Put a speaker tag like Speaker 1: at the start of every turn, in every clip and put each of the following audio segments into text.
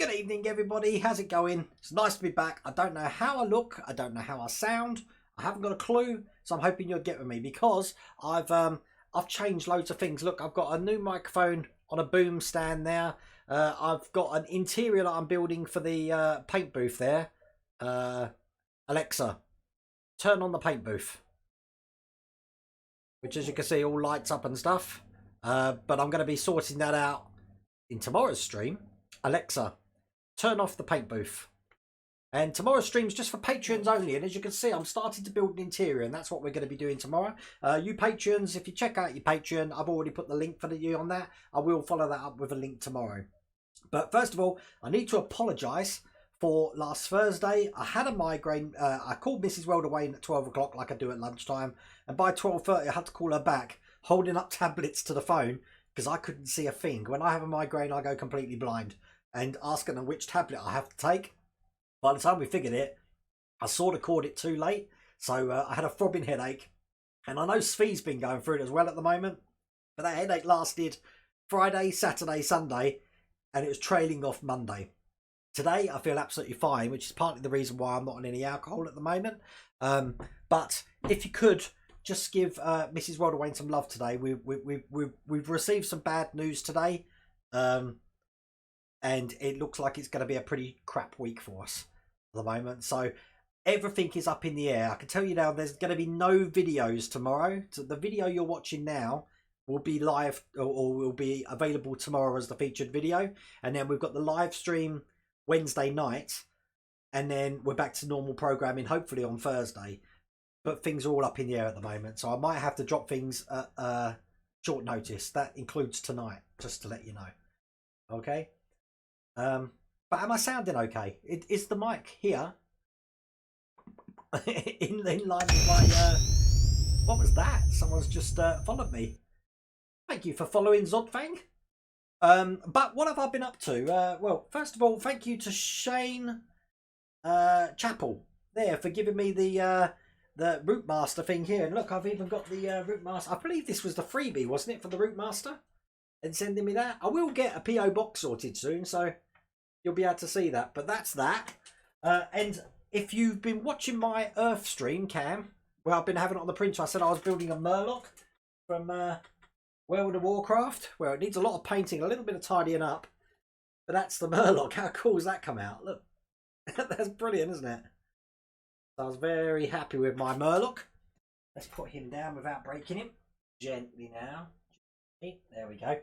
Speaker 1: Good evening, everybody. How's it going? It's nice to be back. I don't know how I look. I don't know how I sound. I haven't got a clue. So I'm hoping you'll get with me because I've changed loads of things. Look, I've got a new microphone on a boom stand there. I've got an interior that I'm building for the paint booth there. Alexa, turn on the paint booth. Which, as you can see, all lights up and stuff. But I'm going to be sorting that out in tomorrow's stream. Alexa, turn off the paint booth. And tomorrow's stream's just for Patreons only. And as you can see, I'm starting to build an interior, and that's what we're going to be doing tomorrow. You Patreons, if you check out your Patreon, I've already put the link for you on that. I will follow that up with a link tomorrow. But first of all, I need to apologise for last Thursday. I had a migraine. I called Mrs. World away at 12 o'clock like I do at lunchtime. And by 12:30, I had to call her back, holding up tablets to the phone because I couldn't see a thing. When I have a migraine, I go completely blind. And asking her which tablet I have to take. By the time we figured it, I sort of caught it too late. So I had a throbbing headache. And I know Svi's been going through it as well at the moment. But that headache lasted Friday, Saturday, Sunday. And it was trailing off Monday. Today, I feel absolutely fine, which is partly the reason why I'm not on any alcohol at the moment. But if you could, just give Mrs. Rodderwain some love today. We've received some bad news today. And it looks like it's going to be a pretty crap week for us at the moment. So everything is up in the air. I can tell you now, there's going to be no videos tomorrow. So the video you're watching now will be live or will be available tomorrow as the featured video. And then we've got the live stream Wednesday night. And then we're back to normal programming, hopefully on Thursday. But things are all up in the air at the moment. So I might have to drop things at short notice. That includes tonight, just to let you know. Okay. But am I sounding okay? Is the mic here in line with my what was that? Someone's just followed me. Thank you for following, Zodfang. But what have I been up to? Well, first of all, thank you to Shane Chapel there for giving me the Route Master thing here. And look, I've even got the Route Master. I believe this was the freebie, wasn't it, for the Route Master? And sending me that. I will get a PO box sorted soon, so you'll be able to see that. But that's that. And if you've been watching my Earth stream, Cam, where I've been having it on the printer, I said I was building a Murloc from World of Warcraft. Well, it needs a lot of painting, a little bit of tidying up. But that's the Murloc. How cool has that come out? Look, that's brilliant, isn't it? So I was very happy with my Murloc. Let's put him down without breaking him. Gently now. There we go.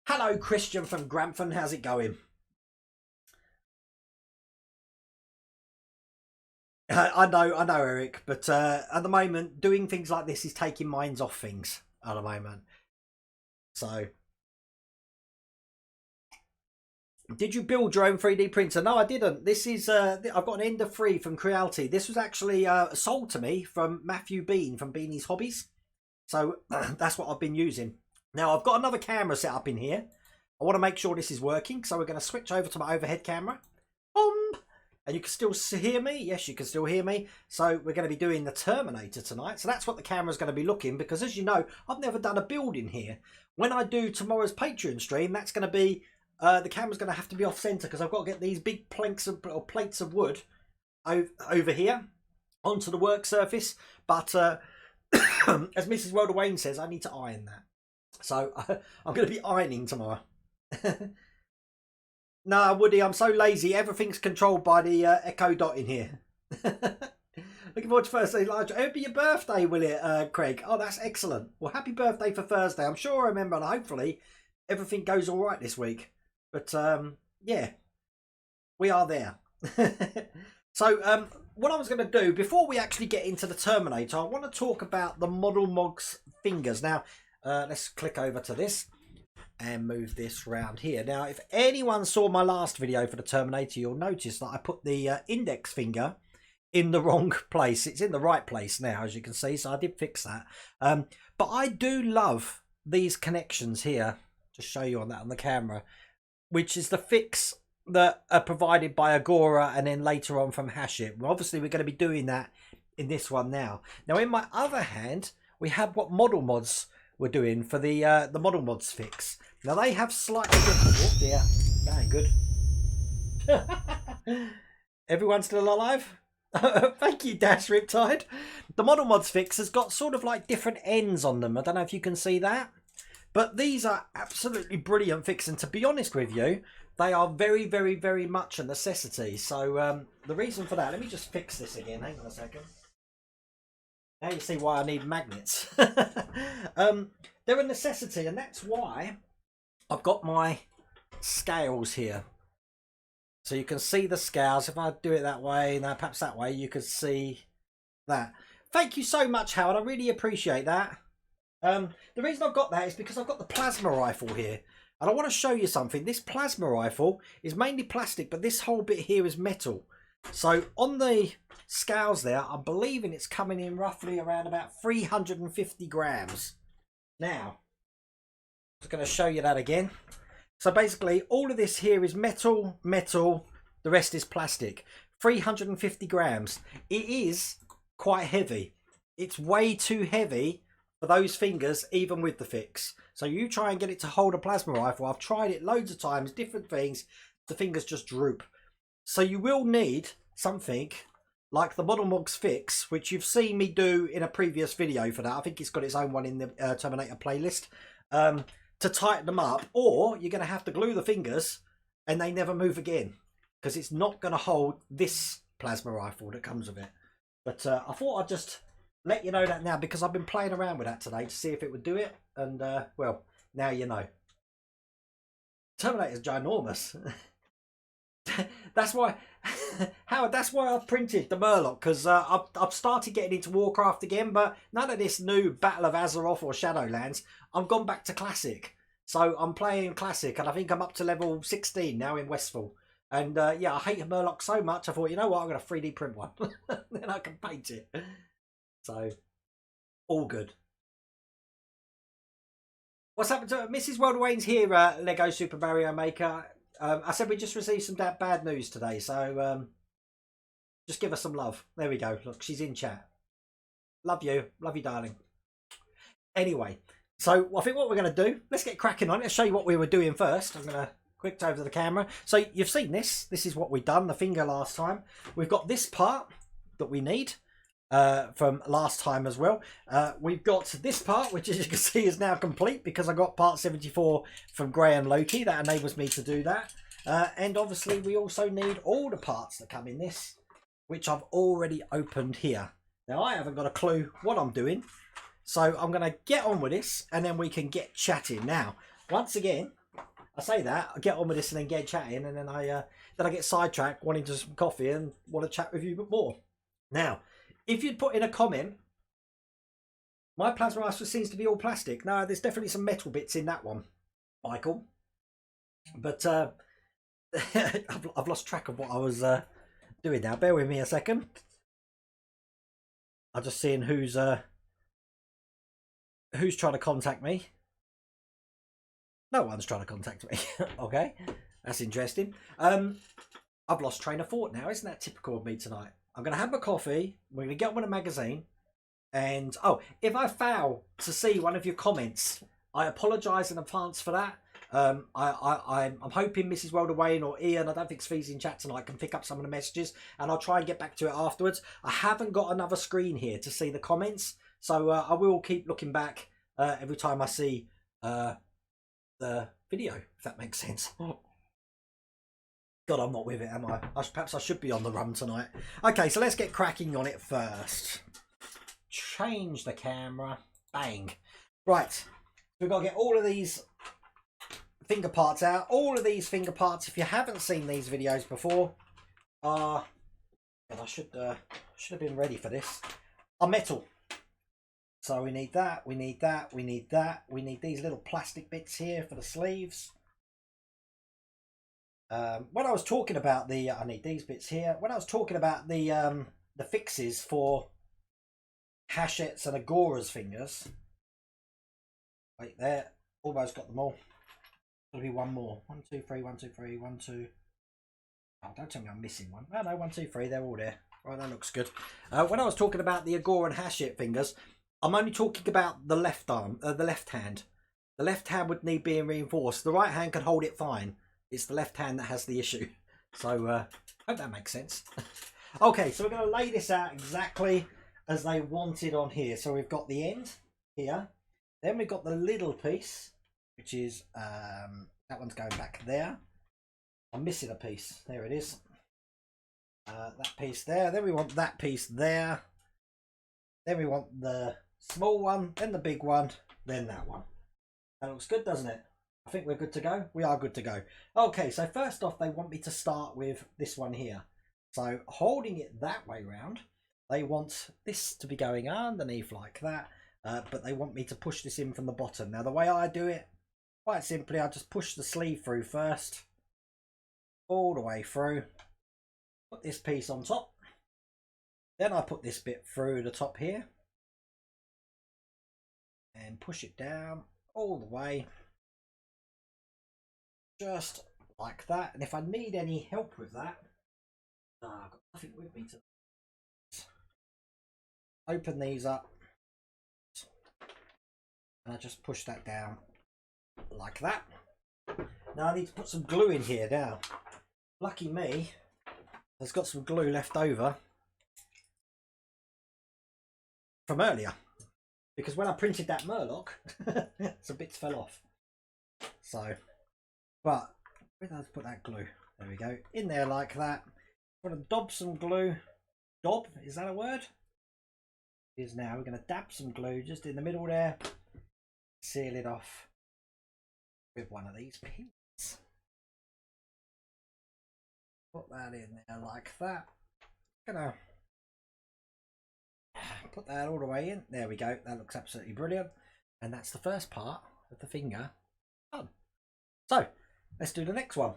Speaker 1: Hello, Christian from Grantham. How's it going? I know, Eric. But at the moment, doing things like this is taking minds off things at the moment. So, did you build your own 3D printer? No, I didn't. This is I've got an Ender 3 from Creality. This was actually sold to me from Matthew Bean from Beanie's Hobbies. So that's what I've been using. Now, I've got another camera set up in here. I want to make sure this is working. So we're going to switch over to my overhead camera. And you can still hear me. Yes, you can still hear me. So we're going to be doing the Terminator tonight. So that's what the camera's going to be looking. Because as you know, I've never done a build in here. When I do tomorrow's Patreon stream, that's going to be... the camera's going to have to be off-center. Because I've got to get these big planks of, or plates of wood over here onto the work surface. But as Mrs. World Wayne says, I need to iron that. So I'm going to be ironing tomorrow. No, Woody, I'm so lazy. Everything's controlled by the Echo Dot in here. Looking forward to Thursday. It'll be your birthday, will it, Craig? Oh, that's excellent. Well, happy birthday for Thursday. I'm sure I remember, and hopefully everything goes all right this week. But, yeah, we are there. So, what I was going to do, before we actually get into the Terminator, I want to talk about the Model Mogs fingers. Now, let's click over to this and move this round here. Now, if anyone saw my last video for the Terminator, you'll notice that I put the index finger in the wrong place. It's in the right place now, as you can see, so I did fix that. But I do love these connections here, to show you on the camera, which is the fix that are provided by Agora and then later on from Hashit. Well, obviously, we're going to be doing that in this one now. Now, in my other hand, we have what Model Mods were doing for the Model Mods fix. Now, they have slightly different... Oh, dear. That ain't good. Everyone's still alive? Thank you, Dash Riptide. The Model Mods fix has got sort of like different ends on them. I don't know if you can see that. But these are absolutely brilliant fix. And to be honest with you, they are very, very, very much a necessity. So the reason for that, let me just fix this again. Hang on a second. Now you see why I need magnets. They're a necessity, and that's why I've got my scales here. So you can see the scales. If I do it that way, now perhaps that way, you can see that. Thank you so much, Howard. I really appreciate that. The reason I've got that is because I've got the plasma rifle here. And I want to show you something. This plasma rifle is mainly plastic, but this whole bit here is metal. So on the scales there, I'm believing it's coming in roughly around about 350 grams. Now, I'm just going to show you that again. So basically, all of this here is metal, the rest is plastic. 350 grams. It is quite heavy. It's way too heavy for those fingers, even with the fix. So you try and get it to hold a plasma rifle. I've tried it loads of times, different things. The fingers just droop. So you will need something like the Model Mods fix, which you've seen me do in a previous video for that. I think it's got its own one in the Terminator playlist. To tighten them up, or you're going to have to glue the fingers and they never move again, because it's not going to hold this plasma rifle that comes with it. But I thought I'd just let you know that now, because I've been playing around with that today to see if it would do it, and well, now you know. Terminator's ginormous. That's why, Howard, that's why I've printed the Murloc, because I've started getting into Warcraft again, but none of this new Battle of Azeroth or Shadowlands. I've gone back to Classic. So I'm playing Classic, and I think I'm up to level 16 now in Westfall. And yeah, I hate Murloc so much, I thought, you know what, I'm going to 3D print one. Then I can paint it. So, all good. What's happened to Mrs. Worldwayne's here, Lego Super Mario Maker? I said we just received some bad news today, so just give us some love. There we go. Look, she's in chat. Love you, darling. Anyway, so I think what we're going to do, let's get cracking on it. Let's show you what we were doing first. I'm going to quick over to the camera. So you've seen this. This is what we've done, the finger last time. We've got this part that we need from last time as well. We've got this part, which as you can see is now complete because I got part 74 from Graham Loki. That enables me to do that. And obviously we also need all the parts that come in this, which I've already opened here. Now I haven't got a clue what I'm doing, so I'm going to get on with this and then we can get chatting. Now, once again, I say that, I get on with this and then get chatting, and then I get sidetracked wanting to some coffee and want to chat with you a bit more. Now, if you'd put in a comment, my plasma rifle seems to be all plastic. No, there's definitely some metal bits in that one, Michael. But I've lost track of what I was doing now. Bear with me a second. I'm just seeing who's trying to contact me. No one's trying to contact me. Okay, that's interesting. I've lost train of thought now. Isn't that typical of me tonight? I'm going to have my coffee. We're going to get on with a magazine. And, oh, if I fail to see one of your comments, I apologise in advance for that. I'm hoping Mrs. Welderwayne or Ian, I don't think Svee's in chat tonight, can pick up some of the messages. And I'll try and get back to it afterwards. I haven't got another screen here to see the comments. So I will keep looking back every time I see the video, if that makes sense. God, I'm not with it, am I? Perhaps I should be on the run tonight. Okay, so let's get cracking on it first. Change the camera. Bang. Right. We've got to get all of these finger parts out. All of these finger parts, if you haven't seen these videos before, and I should have been ready for this, are metal. So we need that, we need that, we need that. We need these little plastic bits here for the sleeves. When I was talking about the, I need these bits here. When I was talking about the fixes for Hachette's and Agora's fingers, right there, almost got them all. There'll be one more. 1, 2, 3, 1, 2, 3, 1, 2. Oh, don't tell me I'm missing one. Oh no, 1, 2, 3, they're all there. Right, that looks good. When I was talking about the Agora and Hachette fingers, I'm only talking about the left arm, the left hand. The left hand would need being reinforced. The right hand can hold it fine. It's the left hand that has the issue. So hope that makes sense. Okay, so we're going to lay this out exactly as they wanted on here. So we've got the end here. Then we've got the little piece, which is that one's going back there. I'm missing a piece. There it is. That piece there. Then we want that piece there. Then we want the small one, then the big one, then that one. That looks good, doesn't it? I think we're good to go. We are good to go. Okay, so first off, they want me to start with this one here. So holding it that way round, they want this to be going underneath like that, but they want me to push this in from the bottom. Now, the way I do it, quite simply, I just push the sleeve through first, all the way through, put this piece on top, then I put this bit through the top here, and push it down all the way. Just like that. And if I need any help with that, I've got nothing with me to open these up, and I just push that down like that. Now I need to put some glue in here. Now, lucky me, has got some glue left over from earlier, because when I printed that Murloc, some bits fell off. So, but where did I put that glue? There we go, in there like that. I'm going to dab some glue. Dab, is that a word? It is now. We're going to dab some glue just in the middle there. Seal it off with one of these pins. Put that in there like that. Gonna put that all the way in. There we go. That looks absolutely brilliant. And that's the first part of the finger done. So let's do the next one.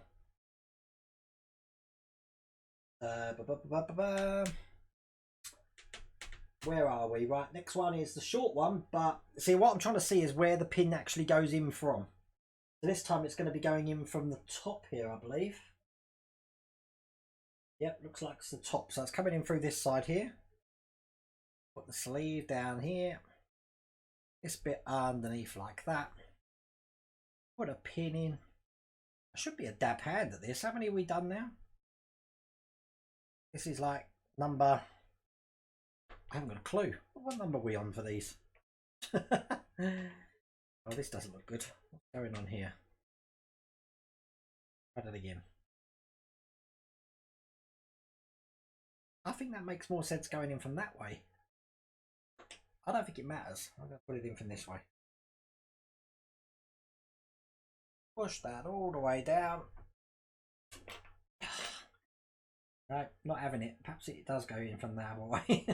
Speaker 1: Where are we? Right, next one is the short one, but see, what I'm trying to see is where the pin actually goes in from. So this time it's going to be going in from the top here, I believe. Yep, looks like it's the top. So it's coming in through this side here. Put the sleeve down here. This bit underneath like that. Put a pin in. I should be a dab hand at this. How many have we done now? This is like number... I haven't got a clue. What number are we on for these? Oh, this doesn't look good. What's going on here? Try that again. I think that makes more sense going in from that way. I don't think it matters. I'm going to put it in from this way. Push that all the way down. Right, not having it. Perhaps it does go in from the other way.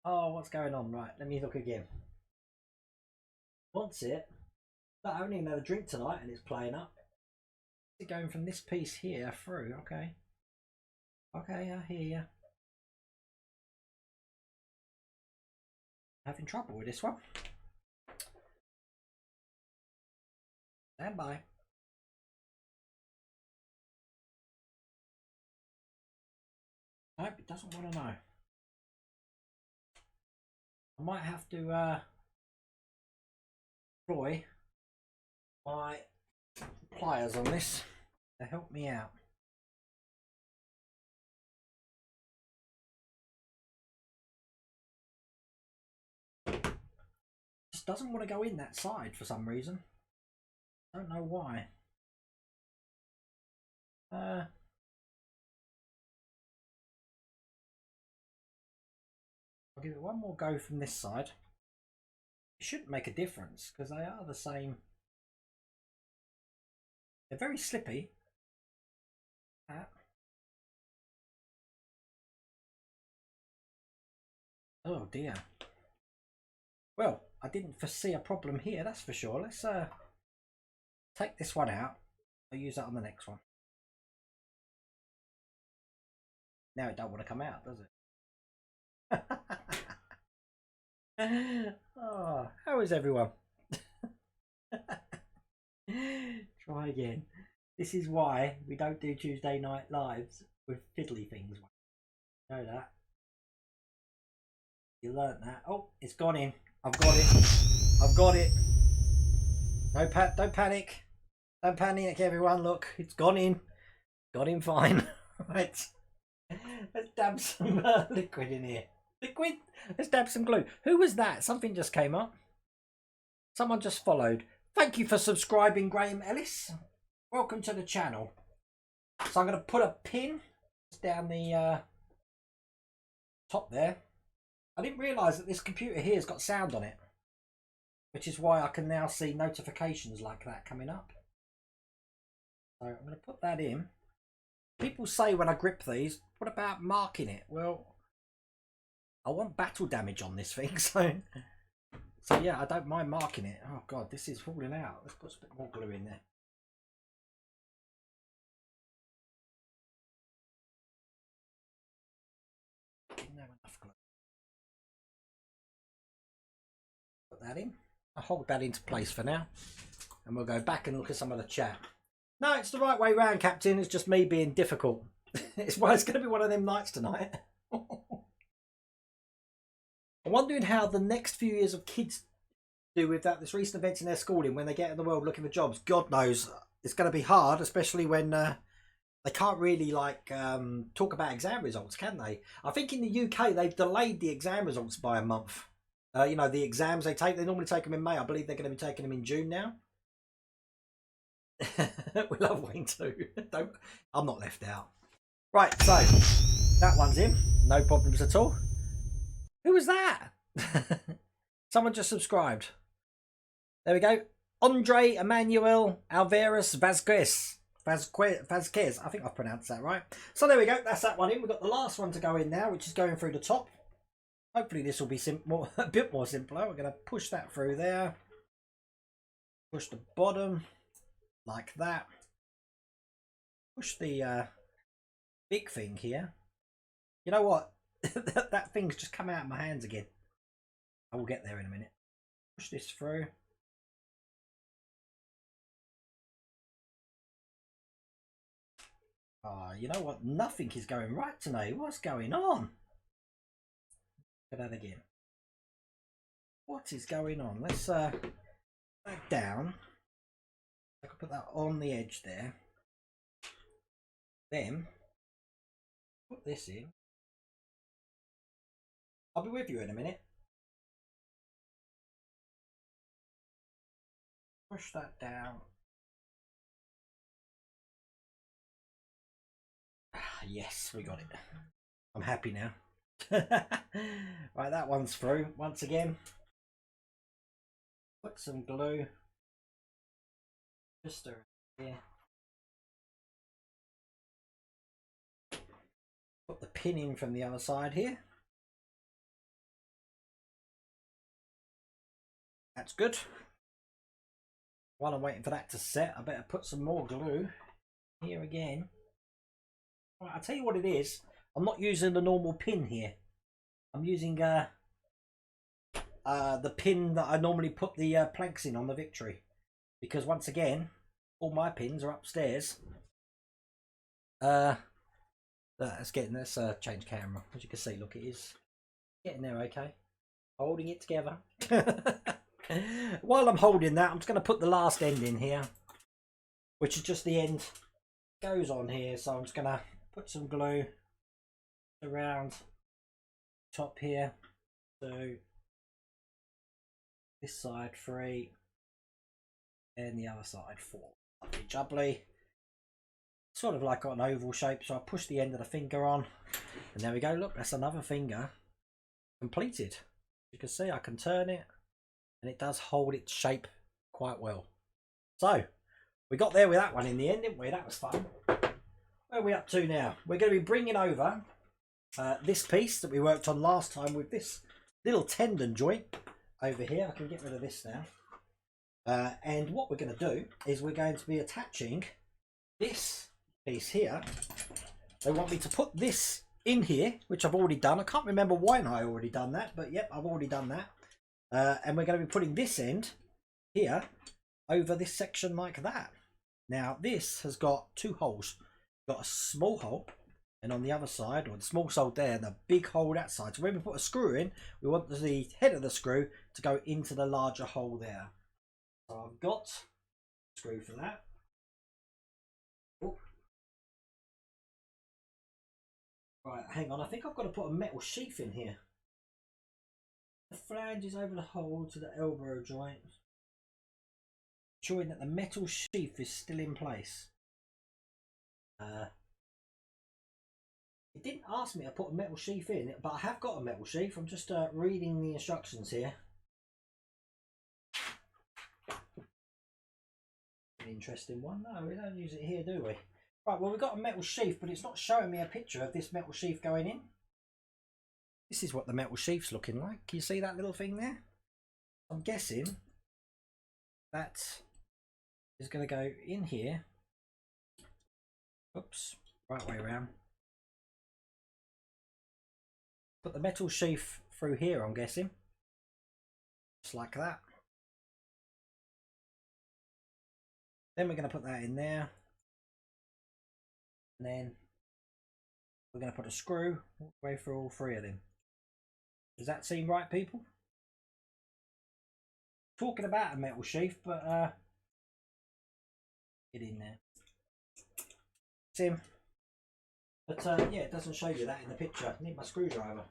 Speaker 1: Oh, what's going on? Right, let me look again. Wants it. But I haven't even had a drink tonight and it's playing up. It's going from this piece here through. Okay. Okay, I hear you. Having trouble with this one. Stand by. Nope, it doesn't want to know. I might have to employ my pliers on this to help me out. Just doesn't want to go in that side for some reason. Don't know why. I'll give it one more go from this side. It shouldn't make a difference because they are the same. They're very slippy. Oh dear. Well, I didn't foresee a problem here, that's for sure. Let's take this one out. I'll use that on the next one. Now it don't want to come out, does it? Oh, how is everyone? Try again. This is why we don't do Tuesday night lives with fiddly things. You know that. You learnt that. Oh, it's gone in. I've got it. I've got it. No, don't panic. Don't panic, everyone. Look, it's gone in. Got in fine. Right. Let's dab some liquid in here. Liquid? Let's dab some glue. Who was that? Something just came up. Someone just followed. Thank you for subscribing, Graham Ellis. Welcome to the channel. So I'm going to put a pin down the top there. I didn't realise that this computer here has got sound on it, which is why I can now see notifications like that coming up. So I'm going to put that in. People say when I grip these, what about marking it? Well, I want battle damage on this thing, so yeah, I don't mind marking it. Oh god, this is falling out. Let's put a bit more glue in there. No enough glue. Put that in. I'll hold that into place for now, and we'll go back and look at some of the chat. No, it's the right way round, Captain. It's just me being difficult. It's why it's going to be one of them nights tonight. I'm wondering how the next few years of kids do with that. This recent events in their schooling when they get in the world looking for jobs. God knows it's going to be hard, especially when they can't really like talk about exam results, can they? I think in the UK they've delayed the exam results by a month. You know, the exams they take, they normally take them in May. I believe they're going to be taking them in June now. We love Wayne too. I'm not left out. Right, so that one's in. No problems at all. Who was that? Someone just subscribed. There we go. Andre Emmanuel Alvarez Vazquez. Vazquez. I think I've pronounced that right. So there we go. That's that one in. We've got the last one to go in now, which is going through the top. Hopefully this will be a bit more simpler. We're going to push that through there. Push the bottom. Like that. Push the big thing here. You know what? that thing's just come out of my hands again. I will get there in a minute. Push this through. You know what? Nothing is going right tonight. What's going on? Look at that again. What is going on? Let's that down. I can put that on the edge there. Then put this in. I'll be with you in a minute. Push that down. Yes, we got it. I'm happy now. Right, that one's through. Once again, put some glue just around here. Put the pin in from the other side here. That's good. While I'm waiting for that to set, I better put some more glue here again. Right, I'll tell you what it is. I'm not using the normal pin here. I'm using the pin that I normally put the planks in on the Victory. Because once again, all my pins are upstairs. Let's change camera. As you can see, look, it is getting there okay. Holding it together. While I'm holding that, I'm just going to put the last end in here, which is just the end goes on here. So I'm just going to put some glue around top here. So this side 3 and the other side 4. Lovely jubbly. Sort of like got an oval shape, so I push the end of the finger on, and there we go. Look, that's another finger completed. You can see I can turn it, and it does hold its shape quite well. So we got there with that one in the end, didn't we? That was fun. Where are we up to now? We're going to be bringing over this piece that we worked on last time with this little tendon joint over here. I can get rid of this now. And what we're going to do is we're going to be attaching this piece here. They want me to put this in here, which I've already done. I can't remember when I already done that, but yep, I've already done that. And we're going to be putting this end here over this section like that. Now this has got 2 holes. Got a small hole, and on the other side, or the small hole there, and the big hole that side. So when we put a screw in, we want the head of the screw to go into the larger hole there. So I've got a screw for that. Oh. Right, hang on. I think I've got to put a metal sheath in here. The flange is over the hole to the elbow joint, ensuring that the metal sheath is still in place. It didn't ask me to put a metal sheath in, but I have got a metal sheath. I'm just reading the instructions here. An interesting one. No, we don't use it here, do we? Right, well, we've got a metal sheath, but it's not showing me a picture of this metal sheath going in. This is what the metal sheath's looking like. Can you see that little thing there? I'm guessing that is going to go in here. Oops, right way around. Put the metal sheath through here, I'm guessing. Just like that. Then we're going to put that in there. And then we're going to put a screw all the way through all three of them. Does that seem right, people? Talking about a metal sheath, but get in there. Tim. But yeah, it doesn't show you that in the picture. I need my screwdriver.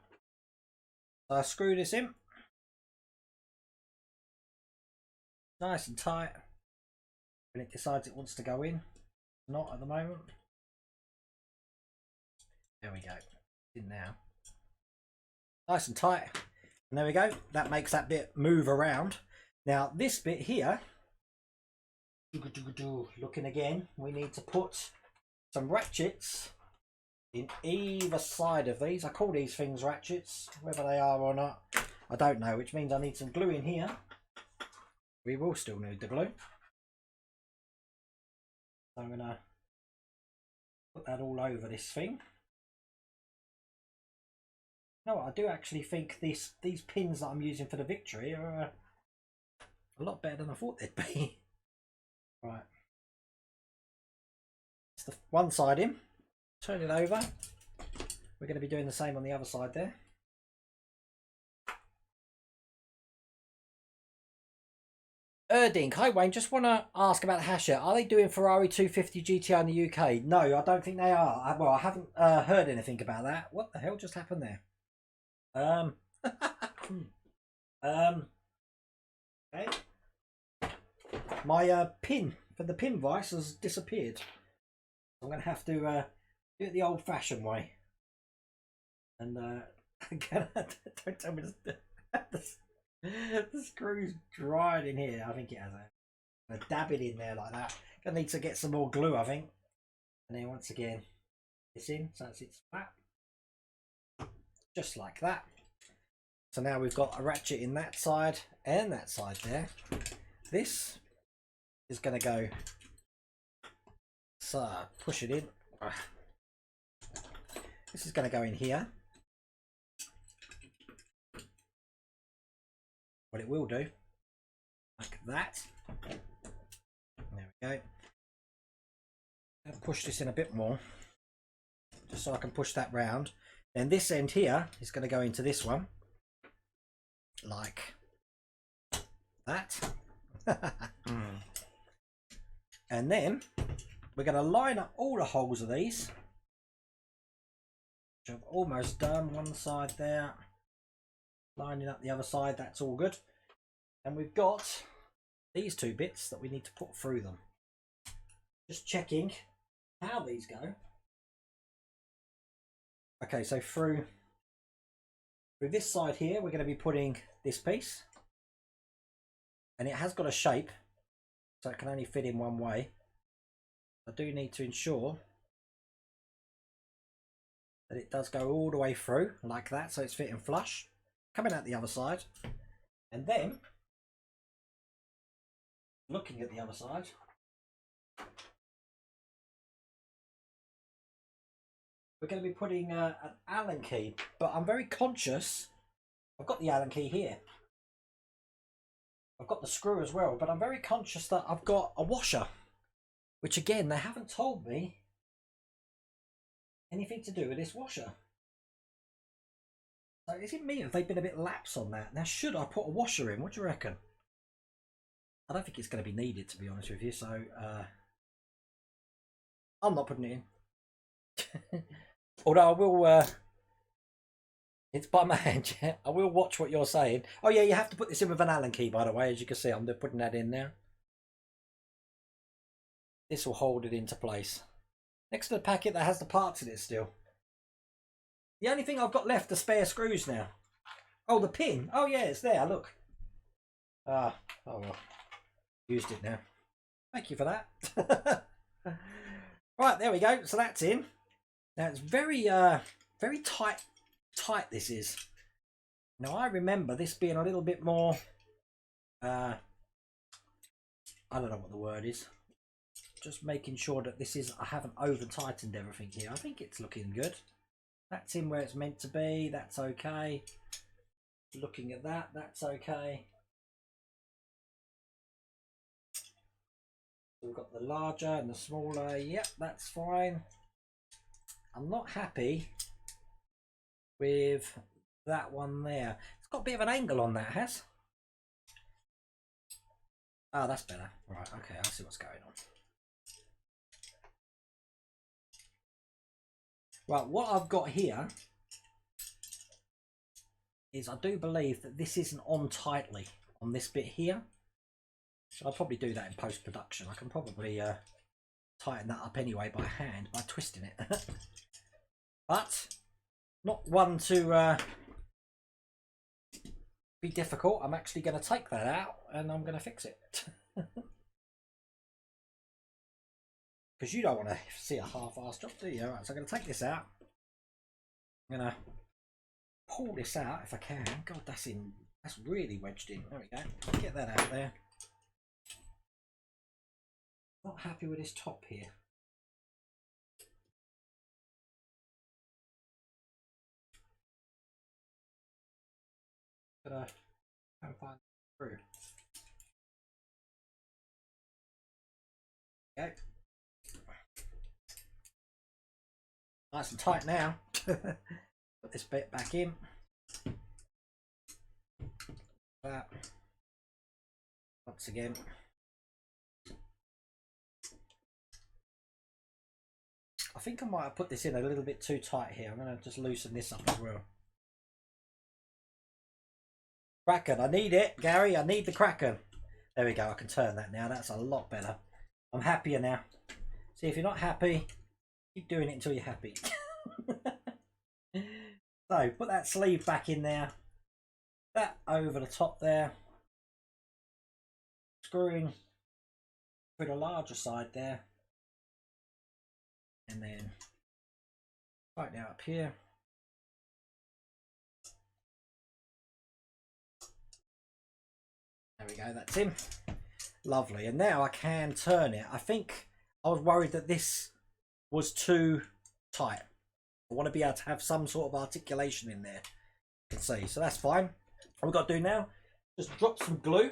Speaker 1: So I screw this in. Nice and tight. When it decides it wants to go in. Not at the moment. There we go. In now. Nice and tight. And there we go. That makes that bit move around. Now this bit here, looking again, we need to put some ratchets in either side of these. I call these things ratchets, whether they are or not, I don't know, which means I need some glue in here. We will still need the glue. So I'm going to put that all over this thing. You know what, I do actually think these pins that I'm using for the Victory are a lot better than I thought they'd be. Right. It's the one side in. Turn it over. We're going to be doing the same on the other side there. Erdink, hi Wayne, just want to ask about Hasher. Are they doing Ferrari 250 GTR in the UK? No, I don't think they are. Well, I haven't heard anything about that. What the hell just happened there? Okay. My pin for the pin vise has disappeared. I'm going to have to do it the old-fashioned way. And again, don't tell me the screw's dried in here. I think it has. I'm going to dab it in there like that. Going to need to get some more glue, I think. And then once again, it's in, so it's flat. Just like that. So now we've got a ratchet in that side and that side there. This is going to go, so push it in. This is going to go in here. What it will do, like that. There we go. I'll push this in a bit more, just so I can push that round. Then this end here is going to go into this one, like that. And then we're going to line up all the holes of these, which I've almost done. One side there, lining up the other side, that's all good. And we've got these two bits that we need to put through them. Just checking how these go. Okay, so through this side here, we're going to be putting this piece, and it has got a shape, so it can only fit in one way. I do need to ensure that it does go all the way through like that, so it's fitting flush, coming out the other side. And then looking at the other side, we're going to be putting an Allen key, but I'm very conscious. I've got the Allen key here. I've got the screw as well, but I'm very conscious that I've got a washer, which again, they haven't told me anything to do with this washer. So is it me? Have they been a bit lax on that? Now, should I put a washer in? What do you reckon? I don't think it's going to be needed, to be honest with you. So I'm not putting it in. Although I will, it's by my hand, yeah. I will watch what you're saying. Oh yeah, you have to put this in with an Allen key, by the way, as you can see. I'm putting that in now. This will hold it into place. Next to the packet that has the parts in it still. The only thing I've got left are spare screws now. Oh, the pin. Oh yeah, it's there, look. Ah, oh well. Used it now. Thank you for that. Right, there we go. So that's in. Now it's very very tight this is. Now I remember this being a little bit more I don't know what the word is. Just making sure that this is, I haven't over tightened everything here. I think it's looking good. That's in where it's meant to be. That's okay. Looking at that, that's okay. We've got the larger and the smaller. Yep, that's fine. I'm not happy with that one there. It's got a bit of an angle on that, has. Oh, that's better. Right, okay, I'll see what's going on. Right, what I've got here is I do believe that this isn't on tightly on this bit here. So I'll probably do that in post-production. I can probably tighten that up anyway by hand, by twisting it. But not one to be difficult. I'm actually going to take that out and I'm going to fix it. Because you don't want to see a half-assed job, do you? Right, so I'm going to take this out. I'm going to pull this out if I can. God, that's really wedged in. There we go. Get that out there. Not happy with this top here. But can't find the screw. Okay. Nice and tight now. Put this bit back in. That. Once again. I think I might have put this in a little bit too tight here. I'm going to just loosen this up as well. Kraken, I need it, Gary. I need the Kraken. There we go. I can turn that now. That's a lot better. I'm happier now. See, if you're not happy, keep doing it until you're happy. So, put that sleeve back in there. That over the top there. Screwing for the larger side there. And then right now up here. There we go, that's in. Lovely. And now I can turn it. I think I was worried that this was too tight. I want to be able to have some sort of articulation in there. You can see. So that's fine. What we've got to do now, just drop some glue.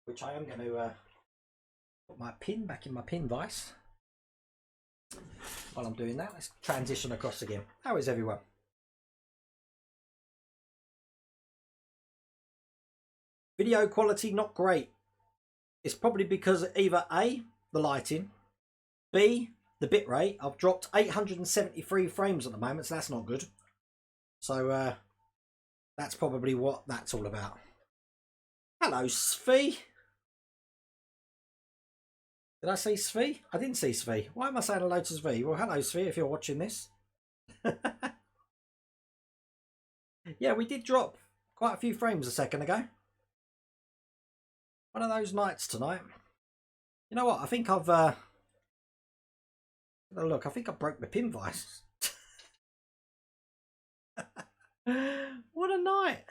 Speaker 1: Which I am going to put my pin back in my pin vise. While I'm doing that, let's transition across again. How is everyone? Video quality not great. It's probably because either A, the lighting, B, the bit rate. I've dropped 873 frames at the moment, so that's not good. So that's probably what that's all about. Hello, Svi. Did I say Svi? I didn't see Svi. Why am I saying hello to Svi? Well, hello, Svi, if you're watching this. Yeah, we did drop quite a few frames a second ago. One of those nights tonight. You know what? I think I've... look, I think I broke my pin vise. What a night.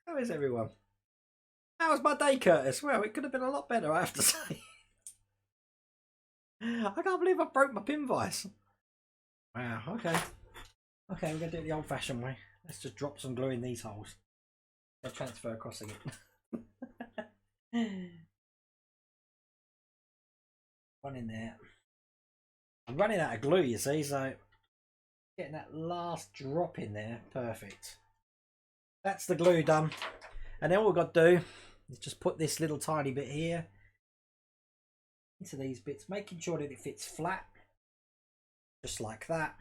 Speaker 1: How is everyone? How was my day, Curtis? Well, it could have been a lot better, I have to say. I can't believe I broke my pin vise. Wow, okay. Okay, we're going to do it the old-fashioned way. Let's just drop some glue in these holes. I'll transfer across again. One in there. I'm running out of glue, you see, so getting that last drop in there. Perfect. That's the glue done. And then all we've got to do is just put this little tiny bit here into these bits, making sure that it fits flat, just like that.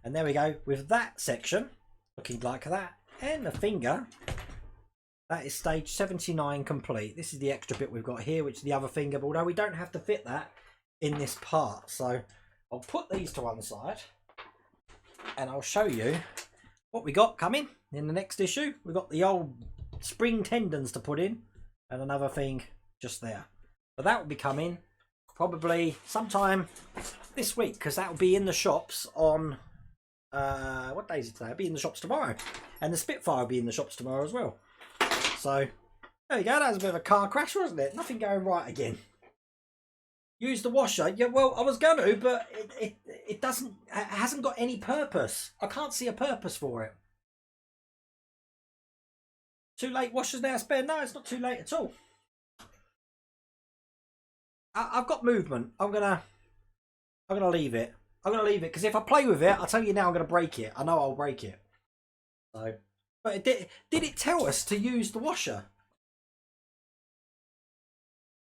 Speaker 1: And there we go, with that section looking like that, and the finger, that is stage 79 complete. This is the extra bit we've got here, which is the other finger, but although we don't have to fit that in this part, so I'll put these to one side and I'll show you what we got coming in the next issue. We've got the old spring tendons to put in and another thing just there, but that will be coming probably sometime this week, because that will be in the shops on what day is it today? It'll be in the shops tomorrow, and the Spitfire will be in the shops tomorrow as well. So there you go. That was a bit of a car crash, wasn't it? Nothing going right again. Use the washer. Yeah, well, I was going to, but it doesn't. It hasn't got any purpose. I can't see a purpose for it. Too late. Washers now spare? No, it's not too late at all. I've got movement. I'm gonna leave it. I'm gonna leave it because if I play with it, I'll tell you now, I'm gonna break it. I know I'll break it. So, but did it tell us to use the washer?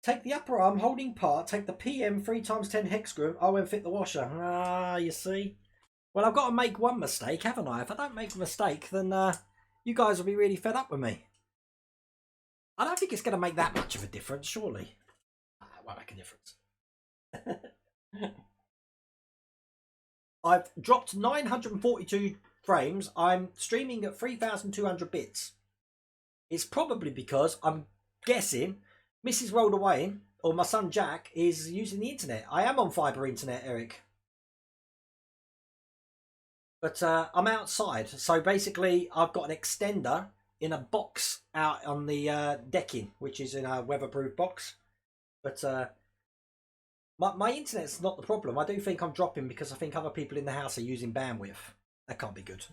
Speaker 1: Take the upper arm holding part. Take the PM 3x10 hex screw. Oh, and fit the washer. Ah, you see. Well, I've got to make one mistake, haven't I? If I don't make a mistake, then you guys will be really fed up with me. I don't think it's going to make that much of a difference, surely. It won't make a difference. I've dropped 942 frames. I'm streaming at 3,200 bits. It's probably because I'm guessing Mrs. Rolled Away, or my son Jack, is using the internet. I am on fibre internet, Eric. But I'm outside. So basically, I've got an extender in a box out on the decking, which is in a weatherproof box. But my internet's not the problem. I do think I'm dropping because I think other people in the house are using bandwidth. That can't be good.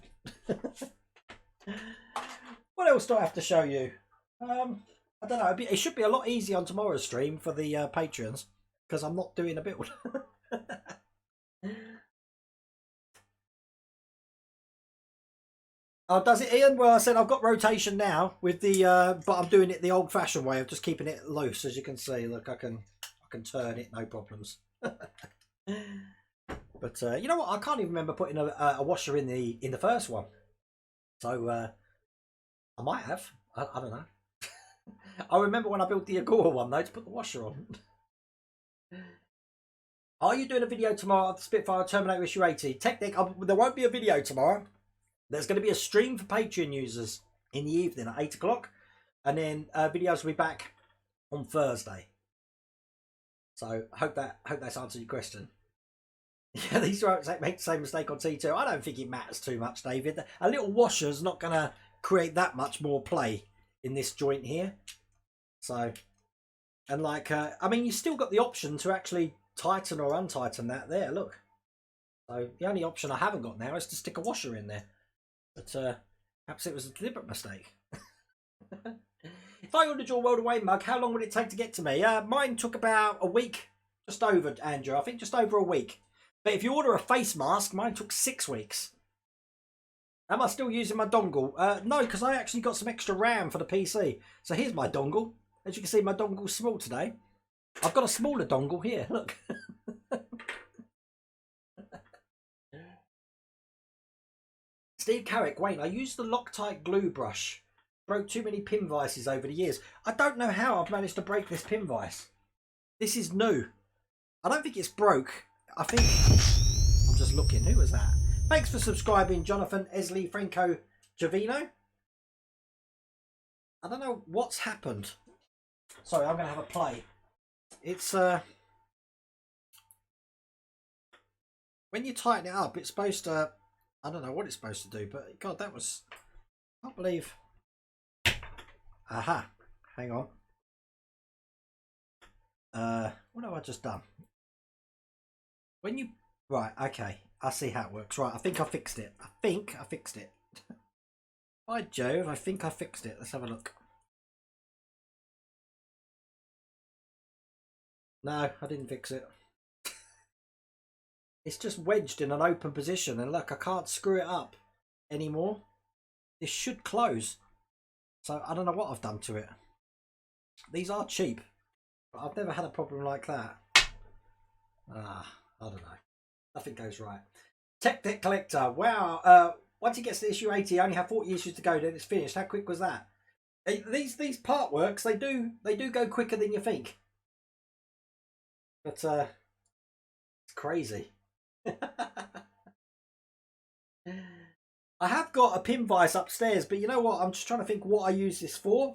Speaker 1: What else do I have to show you? I don't know. It should be a lot easier on tomorrow's stream for the patrons because I'm not doing a build. Oh, does it, Ian? Well, I said I've got rotation now with the, but I'm doing it the old-fashioned way of just keeping it loose, as you can see. Look, I can turn it, no problems. But you know what? I can't even remember putting a washer in the first one. So I might have. I don't know. I remember when I built the Agora one though to put the washer on. Are you doing a video tomorrow of the Spitfire Terminator issue 80? Technic, there won't be a video tomorrow. There's going to be a stream for Patreon users in the evening at 8 o'clock. And then videos will be back on Thursday. So hope that's answered your question. Yeah, these won't make the same mistake on T2. I don't think it matters too much, David. A little washer's not going to create that much more play in this joint here. So, and like, I mean, you still got the option to actually tighten or untighten that there, look. So the only option I haven't got now is to stick a washer in there. But perhaps it was a deliberate mistake. If I ordered your World Away mug, how long would it take to get to me? Mine took about a week, just over, Andrew. I think just over a week. But if you order a face mask, mine took 6 weeks. Am I still using my dongle? No, because I actually got some extra RAM for the PC. So here's my dongle. As you can see, my dongle's small today. I've got a smaller dongle here, look. Steve Carrick, Wayne, I used the Loctite glue brush. Broke too many pin vices over the years. I don't know how I've managed to break this pin vice. This is new. I don't think it's broke. I think... I'm just looking. Who was that? Thanks for subscribing, Jonathan Esley Franco Javino. I don't know what's happened. Sorry, I'm going to have a play. It's... when you tighten it up, it's supposed to... I don't know what it's supposed to do, but God, that was... I can't believe... Aha. Hang on. What have I just done? When you... Right, okay. I see how it works. Right, I think I fixed it. I think I fixed it. By Jove, I think I fixed it. Let's have a look. No, I didn't fix it. It's just wedged in an open position, and look, I can't screw it up anymore. This should close. So I don't know what I've done to it. These are cheap, but I've never had a problem like that. I don't know. Nothing goes right. Tech Debt Collector. Wow. Once he gets to issue 80, only have 40 issues to go, then it's finished. How quick was that? These part works, they do go quicker than you think. But it's crazy. I have got a pin vise upstairs, but you know what? I'm just trying to think what I use this for.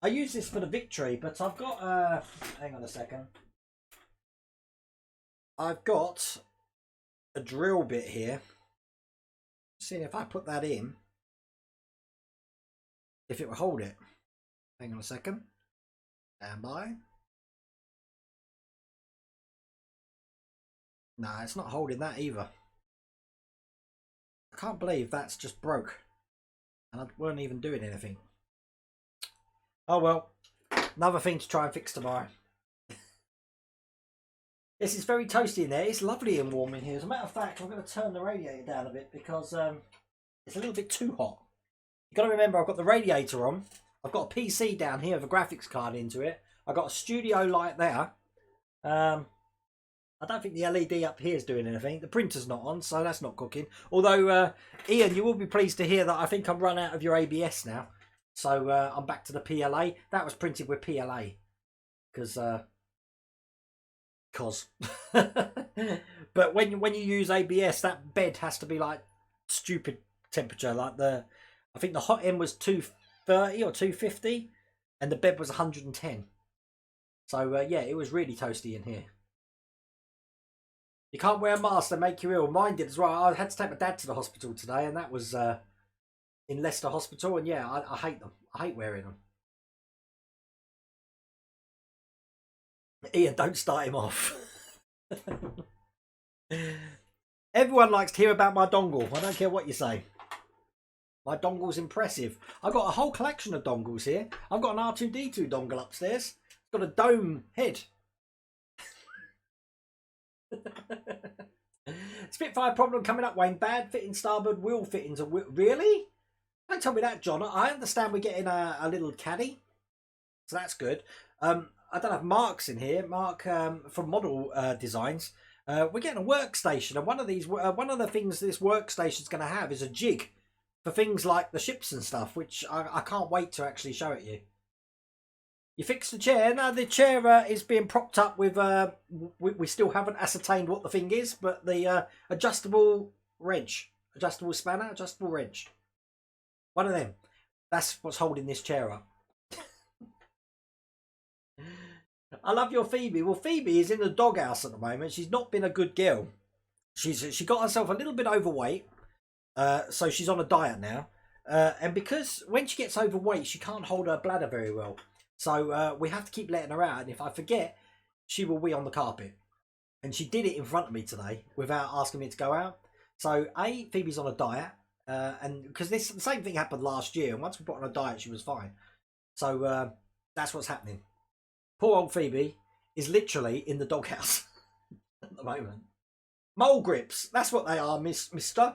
Speaker 1: I use this for the Victory, but I've got hang on a second. I've got a drill bit here. See if I put that in, if it will hold it. Hang on a second. Stand by. No, it's not holding that either. I can't believe that's just broke. And I weren't even doing anything. Oh well. Another thing to try and fix tomorrow. This is very toasty in there. It's lovely and warm in here. As a matter of fact, I'm going to turn the radiator down a bit because it's a little bit too hot. You've got to remember, I've got the radiator on. I've got a PC down here with a graphics card into it. I've got a studio light there. I don't think the LED up here is doing anything. The printer's not on, so that's not cooking. Although, Ian, you will be pleased to hear that I think I've run out of your ABS now. So I'm back to the PLA. That was printed with PLA. Because... but when you use ABS, that bed has to be like stupid temperature. Like I think the hot end was 230 or 250, and the bed was 110. So yeah, it was really toasty in here. You can't wear a mask; they make you ill. Mine did as well. I had to take my dad to the hospital today, and that was in Leicester Hospital. And yeah, I hate them. I hate wearing them. Ian, don't start him off. Everyone likes to hear about my dongle. I don't care what you say. My dongle's impressive. I've got a whole collection of dongles here. I've got an R2D2 dongle upstairs. It's got a dome head. Spitfire problem coming up, Wayne. Bad fitting starboard wheel fittings. Really? Don't tell me that, John. I understand we're getting a little caddy. So that's good. I don't have Mark's in here. Mark from Model Designs. We're getting a workstation, and one of the things this workstation's going to have is a jig for things like the ships and stuff, which I can't wait to actually show it you. You fixed the chair. Now the chair is being propped up with. We still haven't ascertained what the thing is, but the adjustable wrench, adjustable spanner, adjustable wrench. One of them. That's what's holding this chair up. I love your Phoebe. Well, Phoebe is in the doghouse at the moment. She's not been a good girl. She got herself a little bit overweight, so she's on a diet now. And because when she gets overweight, she can't hold her bladder very well. So we have to keep letting her out. And if I forget, she will wee on the carpet. And she did it in front of me today without asking me to go out. So Phoebe's on a diet, and because the same thing happened last year. And once we put her on a diet, she was fine. So that's what's happening. Poor old Phoebe is literally in the doghouse at the moment. Mole grips, that's what they are, mister.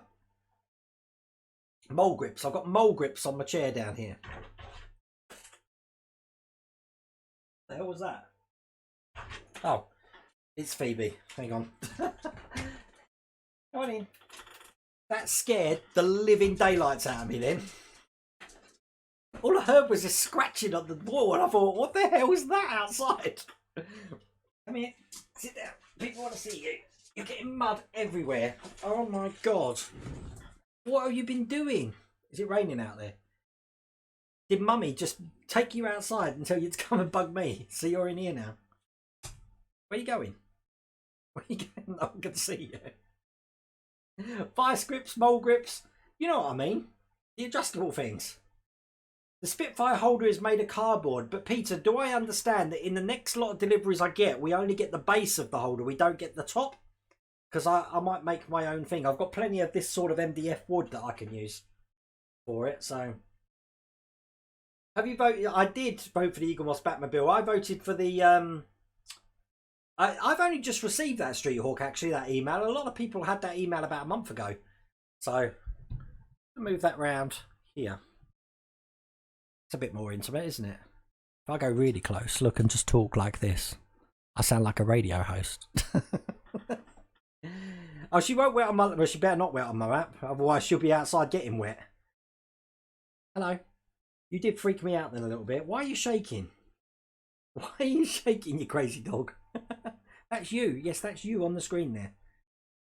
Speaker 1: Mole grips. I've got mole grips on my chair down here. The hell was that? Oh, it's Phoebe. Hang on. Come on in. That scared the living daylights out of me then. All I heard was this scratching on the wall, and I thought, what the hell is that outside? Come here, sit down. People want to see you. You're getting mud everywhere. Oh my God. What have you been doing? Is it raining out there? Did Mummy just take you outside and tell you to come and bug me? So you're in here now. Where are you going? Where are you going? No one can see you. Fire grips, mole grips. You know what I mean. The adjustable things. The Spitfire holder is made of cardboard, but Peter, do I understand that in the next lot of deliveries I get, we only get the base of the holder, we don't get the top? Because I might make my own thing. I've got plenty of this sort of MDF wood that I can use for it, so... Have you voted? I did vote for the Eagle Moss Batmobile. I voted for the... I've only just received that Street Hawk, actually, that email. A lot of people had that email about a month ago. So, I'll move that round here. It's a bit more intimate, isn't it? If I go really close, look, and just talk like this, I sound like a radio host. Oh, she won't wet on my... Well, she better not wet on my lap. Otherwise, she'll be outside getting wet. Hello. You did freak me out then a little bit. Why are you shaking? Why are you shaking, you crazy dog? That's you. Yes, that's you on the screen there.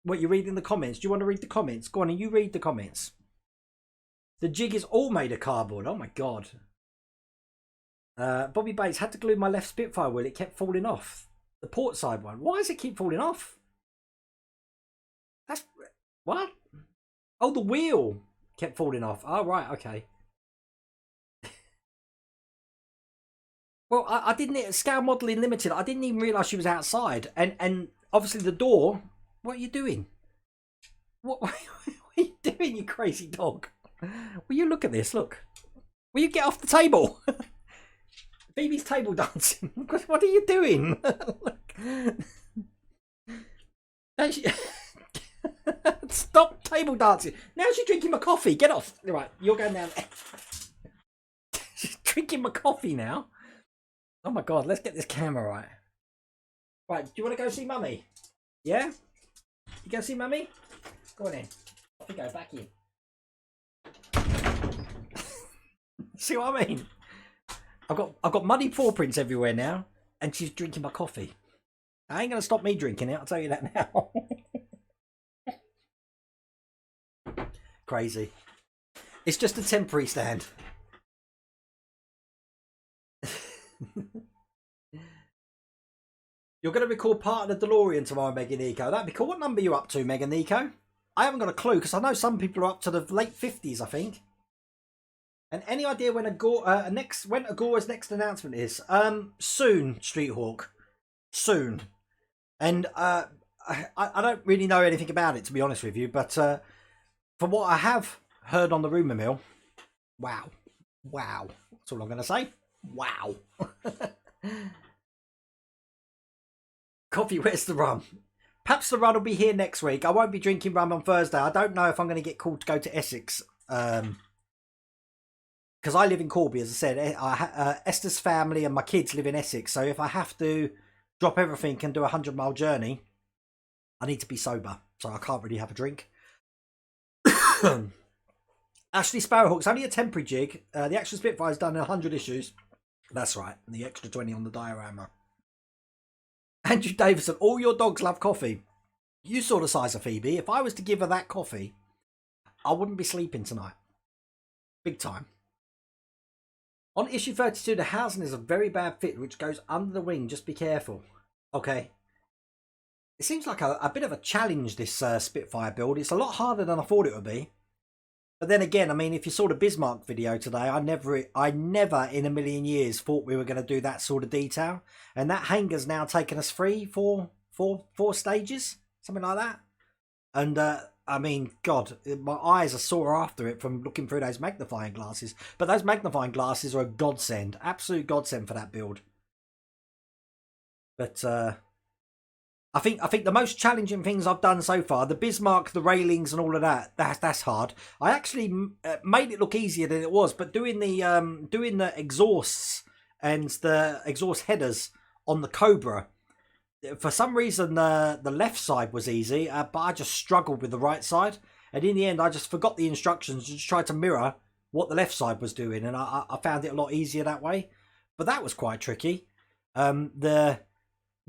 Speaker 1: What, you're reading the comments? Do you want to read the comments? Go on and you read the comments. The jig is all made of cardboard. Oh, my God. Bobby Bates had to glue my left Spitfire wheel. It kept falling off. The port side one. Why does it keep falling off? That's... What? Oh, the wheel kept falling off. Oh, right. Okay. Well, I didn't... Scale Modelling Limited. I didn't even realise she was outside. And obviously the door... What are you doing? What are you doing, you crazy dog? Will you look at this? Look. Will you get off the table? Phoebe's table dancing. What are you doing? Stop table dancing. Now she's drinking my coffee. Get off. Right, you're going down there. She's drinking my coffee now. Oh my God, let's get this camera right. Right, do you want to go see Mummy? Yeah? You go see Mummy? Go on in. Off you go, back in. See what I mean? I've got muddy paw prints everywhere now, and she's drinking my coffee. I ain't gonna stop me drinking it, I'll tell you that now. Crazy. It's just a temporary stand. You're going to record part of the DeLorean tomorrow, Megan Nico. That'd be cool. What number are you up to, Megan Nico? I haven't got a clue, because I know some people are up to the late 50s, I think. And any idea when Agora's next announcement is? Soon, Streethawk. Soon. And I don't really know anything about it, to be honest with you. But from what I have heard on the rumour mill, wow. Wow. That's all I'm going to say. Wow. Coffee, where's the rum? Perhaps the rum will be here next week. I won't be drinking rum on Thursday. I don't know if I'm going to get called to go to Essex. Because I live in Corby, as I said. Esther's family and my kids live in Essex. So if I have to drop everything and do a 100-mile journey, I need to be sober. So I can't really have a drink. Ashley Sparrowhawk's only a temporary jig. The actual Spitfire's done 100 issues. That's right. And the extra 20 on the diorama. Andrew Davison, all your dogs love coffee. You saw the size of Phoebe. If I was to give her that coffee, I wouldn't be sleeping tonight. Big time. On issue 32, the housing is a very bad fit, which goes under the wing. Just be careful. Okay. It seems like a bit of a challenge, this Spitfire build. It's a lot harder than I thought it would be. But then again, I mean, if you saw the Bismarck video today, I never in a million years thought we were going to do that sort of detail. And that hangar's now taken us four stages, something like that. And I mean, God, my eyes are sore after it from looking through those magnifying glasses. But those magnifying glasses are a godsend, absolute godsend for that build. But I think the most challenging things I've done so far, the Bismarck, the railings and all of that's hard. I actually made it look easier than it was, but doing the exhausts and the exhaust headers on the Cobra, for some reason the left side was easy, but I just struggled with the right side. And in the end, I just forgot the instructions and just tried to mirror what the left side was doing. And I found it a lot easier that way. But that was quite tricky. The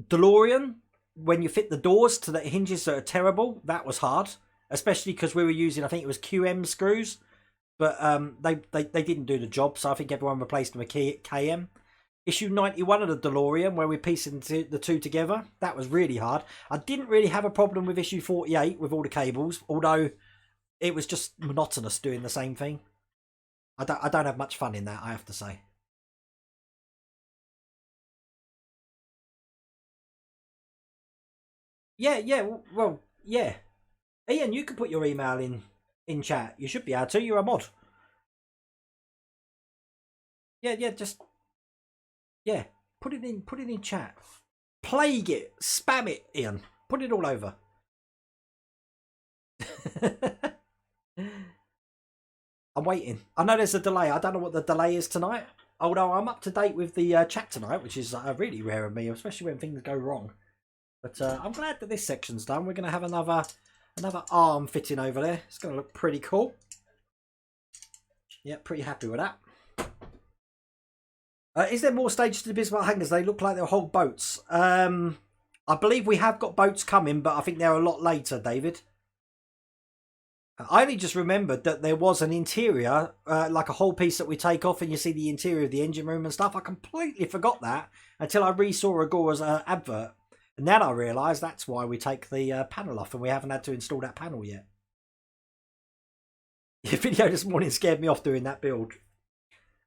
Speaker 1: DeLorean, when you fit the doors to the hinges that are terrible, that was hard, especially because we were using, I think it was QM screws, but they didn't do the job, so I think everyone replaced them with KM. Issue 91 of the DeLorean, where we're piecing the two together, that was really hard. I didn't really have a problem with issue 48 with all the cables, although it was just monotonous doing the same thing. I don't have much fun in that, I have to say. Yeah, well, yeah. Ian, you can put your email in chat. You should be able to. You're a mod. Yeah, just... Yeah, put it in chat. Plague it. Spam it, Ian. Put it all over. I'm waiting. I know there's a delay. I don't know what the delay is tonight. Although I'm up to date with the chat tonight, which is really rare of me, especially when things go wrong. But I'm glad that this section's done. We're going to have another Another arm fitting over there. It's going to look pretty cool. Yeah, pretty happy with that. Is there more stages to the Bismarck hangars? They look like they're whole boats. I believe we have got boats coming, but I think they're a lot later, David. I only just remembered that there was an interior, like a whole piece that we take off and you see the interior of the engine room and stuff. I completely forgot that until I re-saw Agora's advert. And then I realised that's why we take the panel off and we haven't had to install that panel yet. Your video this morning scared me off doing that build.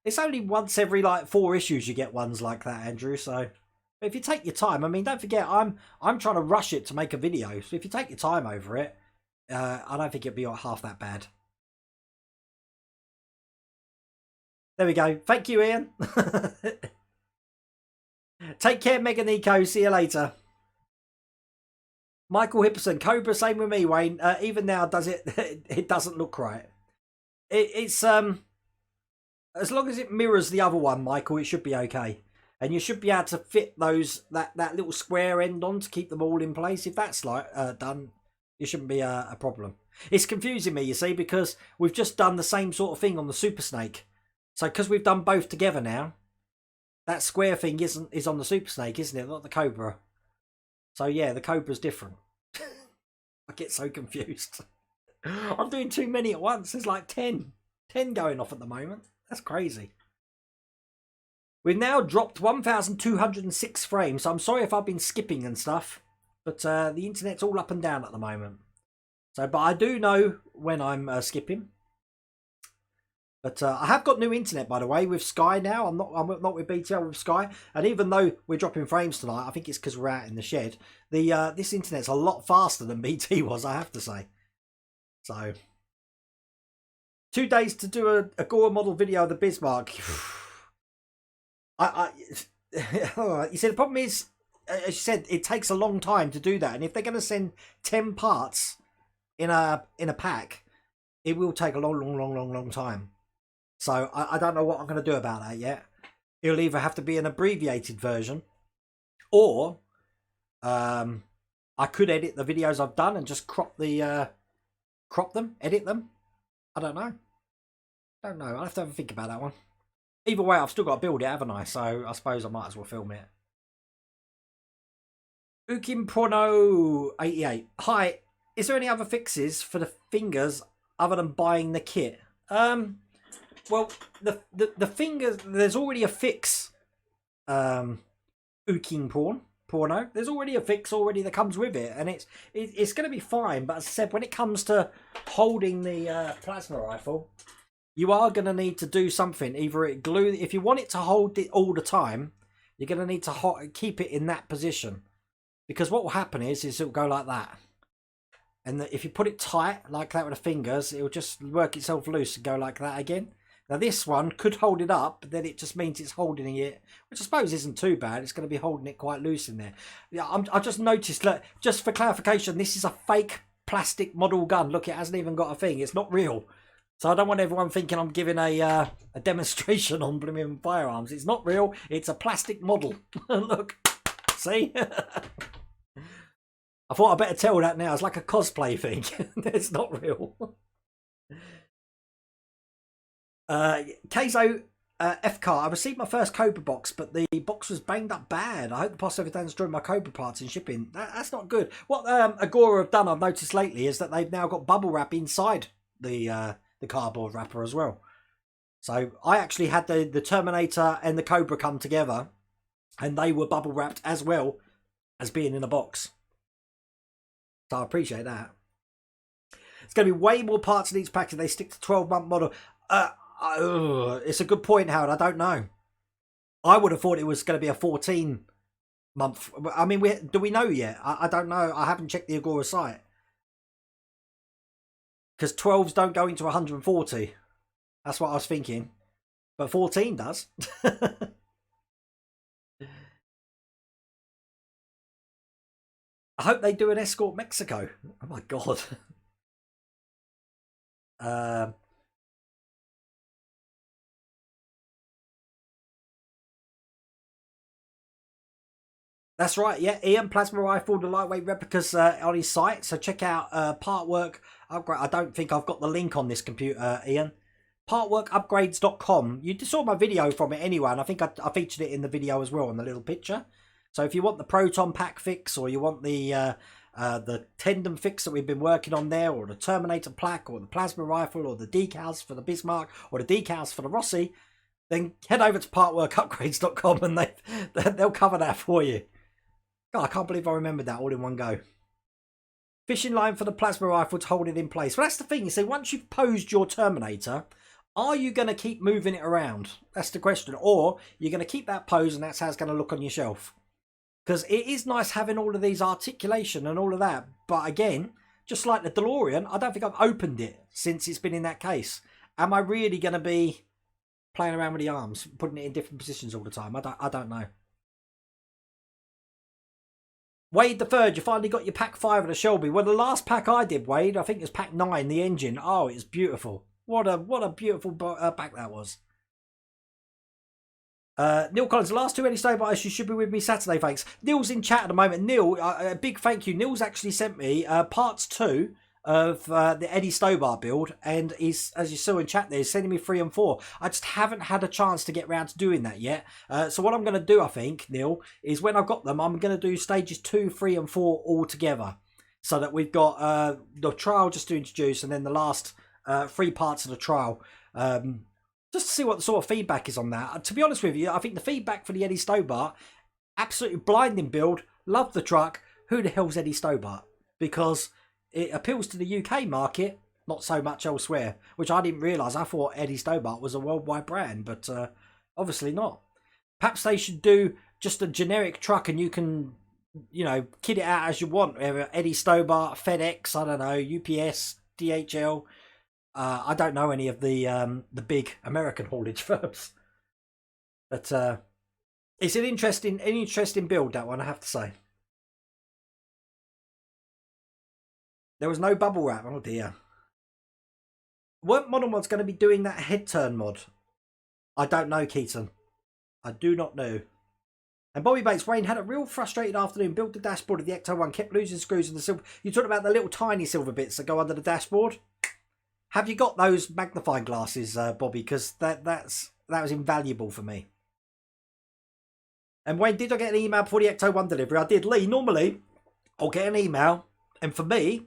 Speaker 1: It's only once every like 4 issues you get ones like that, Andrew. So if you take your time, I mean, don't forget, I'm trying to rush it to make a video. So if you take your time over it, I don't think it'd be half that bad. There we go. Thank you, Ian. Take care, Mega Nico. See you later. Michael Hipperson, Cobra, same with me, Wayne. Even now, does it? It doesn't look right. It's as long as it mirrors the other one, Michael, it should be okay. And you should be able to fit those that little square end on to keep them all in place. If that's like done, it shouldn't be a problem. It's confusing me, you see, because we've just done the same sort of thing on the Super Snake. So because we've done both together now, that square thing is on the Super Snake, isn't it? Not the Cobra. So yeah, the Cobra's different. I get so confused. I'm doing too many at once. There's like 10 going off at the moment. That's crazy. We've now dropped 1,206 frames. So I'm sorry if I've been skipping and stuff, but the internet's all up and down at the moment. So, but I do know when I'm skipping. But I have got new internet, by the way, with Sky now. I'm not with BTL, with Sky. And even though we're dropping frames tonight, I think it's because we're out in the shed. This internet's a lot faster than BT was, I have to say. So 2 days to do a Gore model video of the Bismarck. You see, the problem is, as you said, it takes a long time to do that. And if they're going to send 10 parts in a pack, it will take a long time. So I don't know what I'm going to do about that yet. It'll either have to be an abbreviated version, or I could edit the videos I've done and just crop them, edit them. I don't know. I'll have to have a think about that one. Either way, I've still got to build it, haven't I? So I suppose I might as well film it. Ukim Prono 88. Hi, is there any other fixes for the fingers other than buying the kit? Well, the fingers, there's already a fix. Uking Porno. There's already a fix that comes with it, and it's going to be fine. But as I said, when it comes to holding the plasma rifle, you are going to need to do something. Either it glue, if you want it to hold it all the time, you're going to need to keep it in that position. Because what will happen is it'll go like that. And if you put it tight like that with the fingers, it will just work itself loose and go like that again. Now this one could hold it up, but then it just means it's holding it, which I suppose isn't too bad. It's going to be holding it quite loose in there. Yeah, I just noticed, look, just for clarification, this is a fake plastic model gun. Look, it hasn't even got a thing. It's not real. So I don't want everyone thinking I'm giving a demonstration on blooming firearms. It's not real. It's a plastic model. Look, see? I thought I'd better tell that now. It's like a cosplay thing. It's not real. Keizo F-Car, I received my first Cobra box, but the box was banged up bad. I hope the post service doesn't destroy my Cobra parts in shipping. That's not good. What Agora have done, I've noticed lately, is that they've now got bubble wrap inside the cardboard wrapper as well. So I actually had the Terminator and the Cobra come together, and they were bubble wrapped as well as being in a box. So I appreciate that. It's going to be way more parts in each pack if they stick to 12-month model. It's a good point, Howard. I don't know. I would have thought it was going to be a 14-month. I mean, do we know yet? I don't know. I haven't checked the Agora site. Because 12s don't go into 140. That's what I was thinking. But 14 does. I hope they do an Escort Mexico. Oh my God. That's right, yeah. Ian, plasma rifle, the lightweight replicas on his site. So check out Partwork Upgrade. I don't think I've got the link on this computer, Ian. Partworkupgrades.com. You saw my video from it anyway, and I think I featured it in the video as well on the little picture. So if you want the proton pack fix, or you want the tendon fix that we've been working on there, or the Terminator plaque, or the plasma rifle, or the decals for the Bismarck, or the decals for the Rossi, then head over to partworkupgrades.com and they'll cover that for you. God, I can't believe I remembered that all in one go. Fishing line for the plasma rifle to hold it in place. Well, that's the thing. You see, once you've posed your Terminator, are you going to keep moving it around? That's the question. Or you're going to keep that pose and that's how it's going to look on your shelf. Because it is nice having all of these articulation and all of that. But again, just like the DeLorean, I don't think I've opened it since it's been in that case. Am I really going to be playing around with the arms, putting it in different positions all the time? I don't know. Wade the Third, you finally got your pack 5 of the Shelby. Well, the last pack I did, Wade, I think it was pack 9, the engine. Oh, it's beautiful. What a beautiful pack that was. Neil Collins, the last 2 Eddie Stobart issues should be with me Saturday, thanks. Neil's in chat at the moment. Neil, a big thank you. Neil's actually sent me parts 2 of the Eddie Stobart build, and he's, as you saw in chat there, he's sending me 3 and 4. I just haven't had a chance to get around to doing that yet. So what I'm going to do, I think, Neil, is when I've got them, I'm going to do stages 2, 3 and 4 all together, so that we've got the trial just to introduce, and then the last 3 parts of the trial, just to see what the sort of feedback is on that. To be honest with you, I think the feedback for the Eddie Stobart, absolutely blinding build, love the truck. Who the hell's Eddie Stobart? Because it appeals to the UK market, not so much elsewhere, which I didn't realise. I thought Eddie Stobart was a worldwide brand, but obviously not. Perhaps they should do just a generic truck and you can, you know, kit it out as you want. Eddie Stobart, FedEx, I don't know, UPS, DHL. I don't know any of the big American haulage firms. But it's an interesting build, that one, I have to say. There was no bubble wrap. Oh dear. Weren't Model Mods going to be doing that head turn mod? I don't know, Keaton. I do not know. And Bobby Bates, Wayne had a real frustrated afternoon. Built the dashboard of the Ecto 1. Kept losing screws in the silver. You talked about the little tiny silver bits that go under the dashboard. Have you got those magnifying glasses, Bobby? Because that was invaluable for me. And Wayne, did I get an email before the Ecto 1 delivery? I did. Lee, normally I'll get an email, and for me,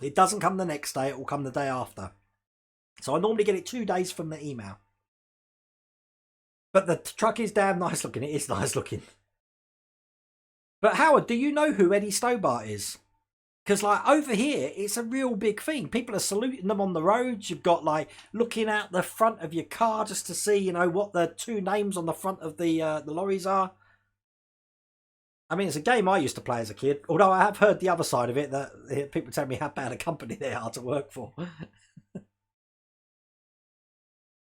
Speaker 1: it doesn't come the next day, it will come the day after. So I normally get it 2 days from the email. But the truck is damn nice looking. It is nice looking. But Howard, do you know who Eddie Stobart is? Because like over here, it's a real big thing. People are saluting them on the roads. You've got like looking out the front of your car just to see, you know, what the 2 names on the front of the lorries are. I mean, it's a game I used to play as a kid, although I have heard the other side of it, that people tell me how bad a company they are to work for.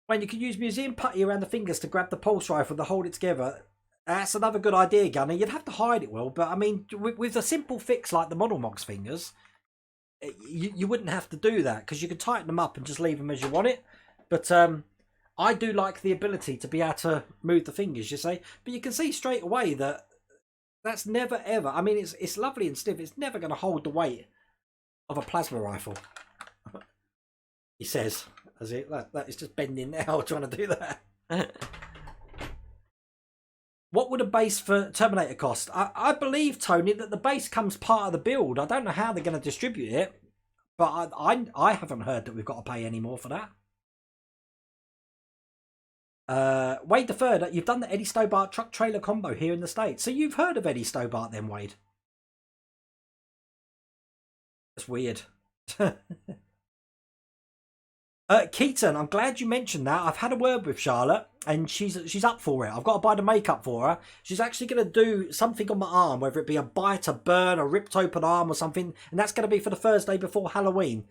Speaker 1: When you can use museum putty around the fingers to grab the pulse rifle to hold it together, that's another good idea, Gunner. You'd have to hide it well, but I mean, with a simple fix like the Model Mogs fingers, you wouldn't have to do that, because you could tighten them up and just leave them as you want it. But I do like the ability to be able to move the fingers, you see. But you can see straight away that that's never ever, I mean, it's lovely and stiff. It's never going to hold the weight of a plasma rifle. He says, as that is just bending now trying to do that. What would a base for Terminator cost? I believe, Tony, that the base comes part of the build. I don't know how they're going to distribute it, but I haven't heard that we've got to pay any more for that. Wade the Third, you've done the Eddie Stobart truck trailer combo here in the States. So you've heard of Eddie Stobart then, Wade? That's weird. Keaton, I'm glad you mentioned that. I've had a word with Charlotte and she's up for it. I've got to buy the makeup for her. She's actually going to do something on my arm, whether it be a bite, a burn, a ripped open arm or something. And that's going to be for the Thursday before Halloween.